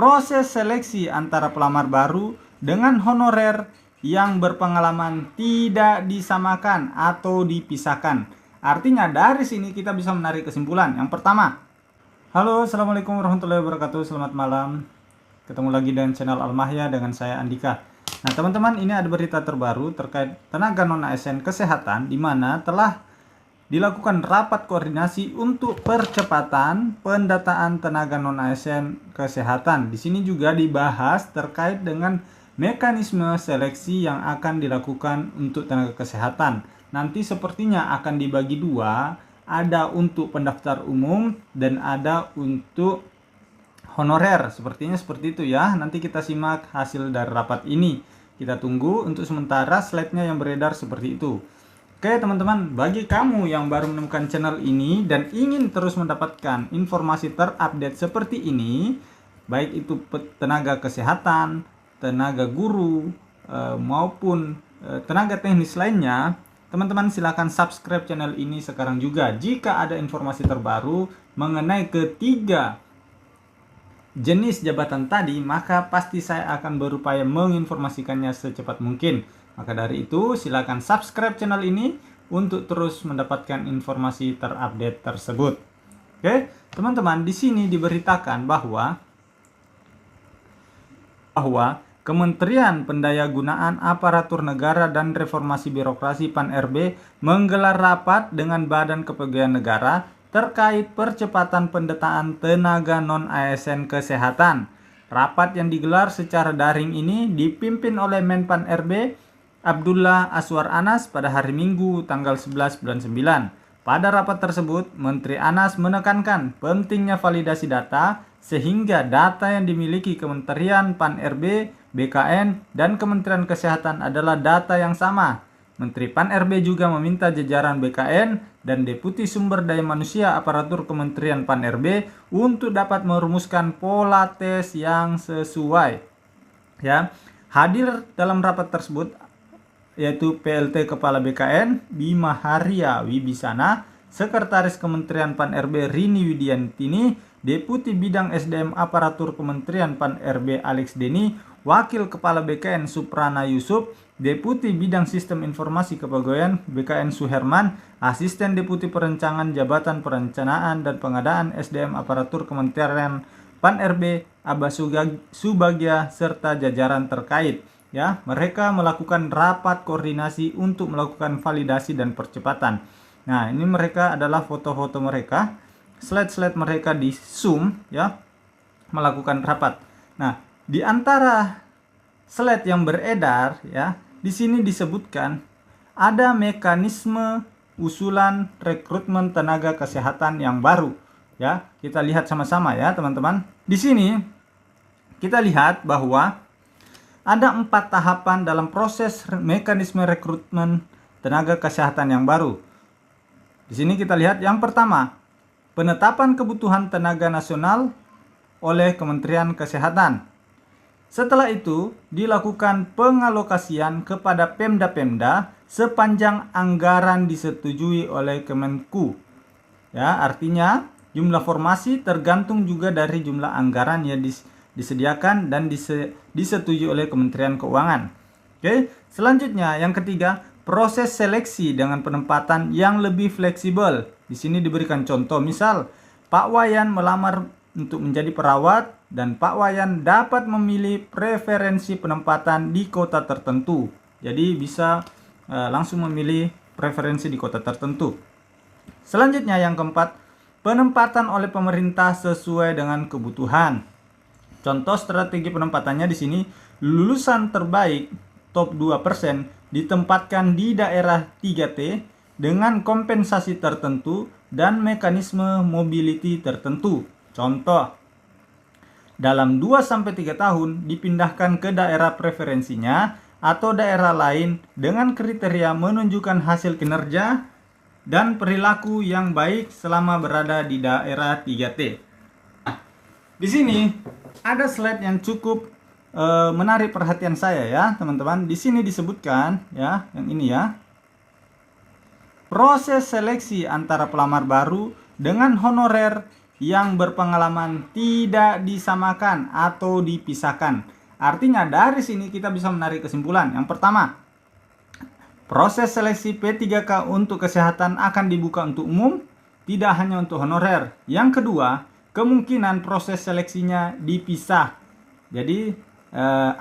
proses seleksi antara pelamar baru dengan honorer yang berpengalaman tidak disamakan atau dipisahkan. Artinya dari sini kita bisa menarik kesimpulan. Yang pertama, halo, assalamualaikum warahmatullahi wabarakatuh, selamat malam. Ketemu lagi dengan channel Almahya dengan saya Andika. Nah teman-teman, ini ada berita terbaru terkait tenaga non-ASN kesehatan, di mana telah dilakukan rapat koordinasi untuk percepatan pendataan tenaga non-ASN kesehatan. Di sini juga dibahas terkait dengan mekanisme seleksi yang akan dilakukan untuk tenaga kesehatan. Nanti sepertinya akan dibagi dua, ada untuk pendaftar umum dan ada untuk honorer. Sepertinya seperti itu ya. Nanti kita simak hasil dari rapat ini. Kita tunggu. Untuk sementara slide-nya yang beredar seperti itu. Oke teman-teman, bagi kamu yang baru menemukan channel ini dan ingin terus mendapatkan informasi terupdate seperti ini, baik itu tenaga kesehatan, tenaga guru, maupun tenaga teknis lainnya, teman-teman silahkan subscribe channel ini sekarang juga. Jika ada informasi terbaru mengenai ketiga jenis jabatan tadi, maka pasti saya akan berupaya menginformasikannya secepat mungkin. Maka dari itu, silakan subscribe channel ini untuk terus mendapatkan informasi terupdate tersebut. Oke, teman-teman, di sini diberitakan bahwa Kementerian Pendayagunaan Aparatur Negara dan Reformasi Birokrasi (PAN-RB) menggelar rapat dengan Badan Kepegawaian Negara terkait percepatan pendataan tenaga non-ASN kesehatan. Rapat yang digelar secara daring ini dipimpin oleh Menpan RB Abdullah Aswar Anas pada hari Minggu tanggal 11 bulan 9. Pada rapat tersebut, Menteri Anas menekankan pentingnya validasi data sehingga data yang dimiliki Kementerian PAN-RB, BKN, dan Kementerian Kesehatan adalah data yang sama. Menteri PAN-RB juga meminta jajaran BKN dan Deputi Sumber Daya Manusia Aparatur Kementerian PAN-RB untuk dapat merumuskan pola tes yang sesuai. Ya, hadir dalam rapat tersebut yaitu PLT Kepala BKN Bima Haria Wibisana, Sekretaris Kementerian PAN-RB Rini Widiantini, Deputi Bidang SDM Aparatur Kementerian PAN-RB Alex Deni, Wakil Kepala BKN Suprana Yusuf, Deputi Bidang Sistem Informasi Kepegawaian BKN Suherman, Asisten Deputi Perencanaan Jabatan Perencanaan dan Pengadaan SDM Aparatur Kementerian PAN-RB Abbas Subagya, serta jajaran terkait. Ya, mereka melakukan rapat koordinasi untuk melakukan validasi dan percepatan. Nah, ini mereka adalah foto-foto mereka, slide-slide mereka di Zoom ya, melakukan rapat. Nah, di antara slide yang beredar ya, di sini disebutkan ada mekanisme usulan rekrutmen tenaga kesehatan yang baru ya. Kita lihat sama-sama ya, teman-teman. Di sini kita lihat bahwa ada 4 tahapan dalam proses mekanisme rekrutmen tenaga kesehatan yang baru. Di sini kita lihat yang pertama, penetapan kebutuhan tenaga nasional oleh Kementerian Kesehatan. Setelah itu, dilakukan pengalokasian kepada Pemda-Pemda sepanjang anggaran disetujui oleh Kemenku. Ya, artinya jumlah formasi tergantung juga dari jumlah anggaran yang disediakan dan disetujui oleh Kementerian Keuangan. Oke, selanjutnya yang ketiga, proses seleksi dengan penempatan yang lebih fleksibel. Di sini diberikan contoh, misal Pak Wayan melamar untuk menjadi perawat dan Pak Wayan dapat memilih preferensi penempatan di kota tertentu. Jadi bisa langsung memilih preferensi di kota tertentu. Selanjutnya yang keempat, penempatan oleh pemerintah sesuai dengan kebutuhan. Contoh strategi penempatannya di sini, lulusan terbaik top 2% ditempatkan di daerah 3T dengan kompensasi tertentu dan mekanisme mobility tertentu. Contoh, dalam 2-3 tahun dipindahkan ke daerah preferensinya atau daerah lain dengan kriteria menunjukkan hasil kinerja dan perilaku yang baik selama berada di daerah 3T. Di sini ada slide yang cukup menarik perhatian saya ya, teman-teman. Di sini disebutkan ya, yang ini ya. Proses seleksi antara pelamar baru dengan honorer yang berpengalaman tidak disamakan atau dipisahkan. Artinya dari sini kita bisa menarik kesimpulan. Yang pertama, proses seleksi P3K untuk kesehatan akan dibuka untuk umum, tidak hanya untuk honorer. Yang kedua, kemungkinan proses seleksinya dipisah. Jadi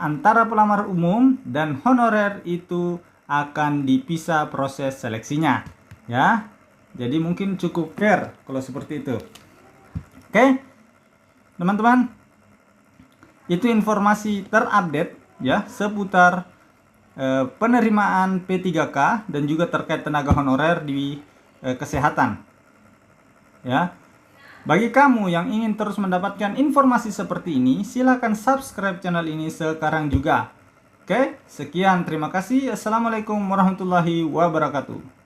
antara pelamar umum dan honorer itu akan dipisah proses seleksinya, ya. Jadi mungkin cukup fair kalau seperti itu. Oke, teman-teman, itu informasi terupdate ya seputar penerimaan P3K dan juga terkait tenaga honorer di kesehatan. Ya. Bagi kamu yang ingin terus mendapatkan informasi seperti ini, silakan subscribe channel ini sekarang juga. Oke, sekian, terima kasih. Assalamualaikum warahmatullahi wabarakatuh.